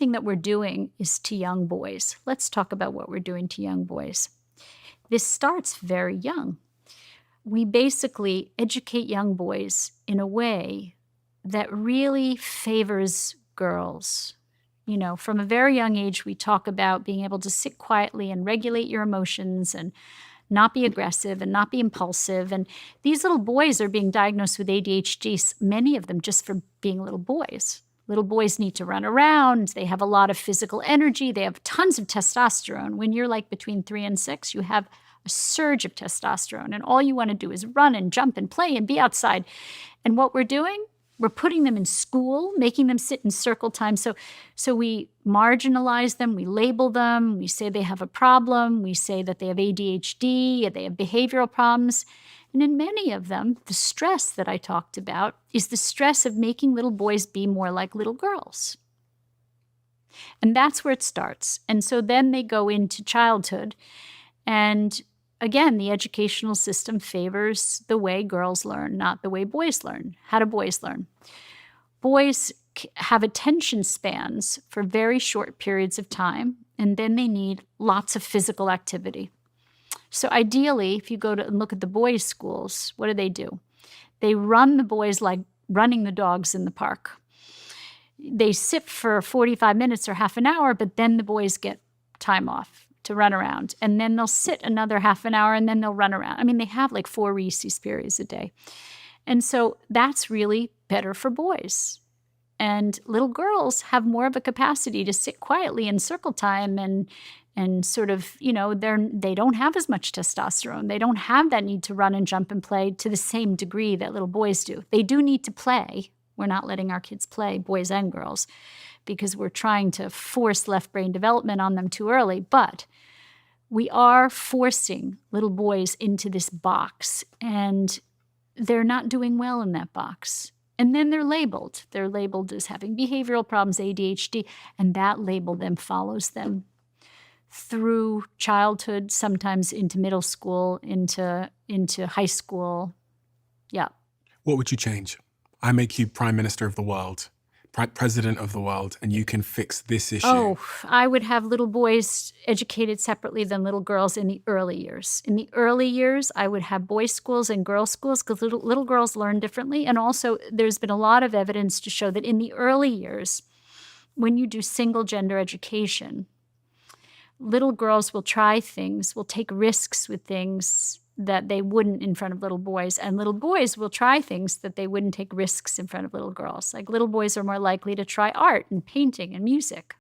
thing that we're doing is to young boys. Let's talk about what we're doing to young boys. This starts very young. We basically educate young boys in a way that really favors girls. You know, from a very young age, we talk about being able to sit quietly and regulate your emotions and not be aggressive and not be impulsive. And these little boys are being diagnosed with ADHD, many of them just for being little boys. Little boys need to run around. They have a lot of physical energy. They have tons of testosterone. When you're like between 3 and 6, you have a surge of testosterone. And all you want to do is run and jump and play and be outside. And what we're doing, we're putting them in school, making them sit in circle time. So we marginalize them, we label them, we say they have a problem, we say that they have ADHD, they have behavioral problems. And in many of them, the stress that I talked about is the stress of making little boys be more like little girls. And that's where it starts. And so then they go into childhood. And again, the educational system favors the way girls learn, not the way boys learn. How do boys learn? Boys have attention spans for very short periods of time, and then they need lots of physical activity. So ideally, if you go to and look at the boys' schools, what do? They run the boys like running the dogs in the park. They sit for 45 minutes or half an hour, but then the boys get time off to run around. And then they'll sit another half an hour and then they'll run around. I mean, they have like 4 recess periods a day. And so that's really better for boys. And little girls have more of a capacity to sit quietly in circle time and sort of, you know, they don't have as much testosterone. They don't have that need to run and jump and play to the same degree that little boys do. They do need to play. We're not letting our kids play, boys and girls, because we're trying to force left brain development on them too early. But we are forcing little boys into this box, and they're not doing well in that box. And then they're labeled. They're labeled as having behavioral problems, ADHD, and that label then follows them through childhood, sometimes into middle school, into high school. Yeah. What would you change? I make you prime minister of the world, president of the world, and you can fix this issue. Oh, I would have little boys educated separately than little girls in the early years. In the early years, I would have boys' schools and girls' schools because little girls learn differently. And also, there's been a lot of evidence to show that in the early years, when you do single-gender education, little girls will try things, will take risks with things that they wouldn't in front of little boys. And little boys will try things that they wouldn't take risks in front of little girls. Like little boys are more likely to try art and painting and music.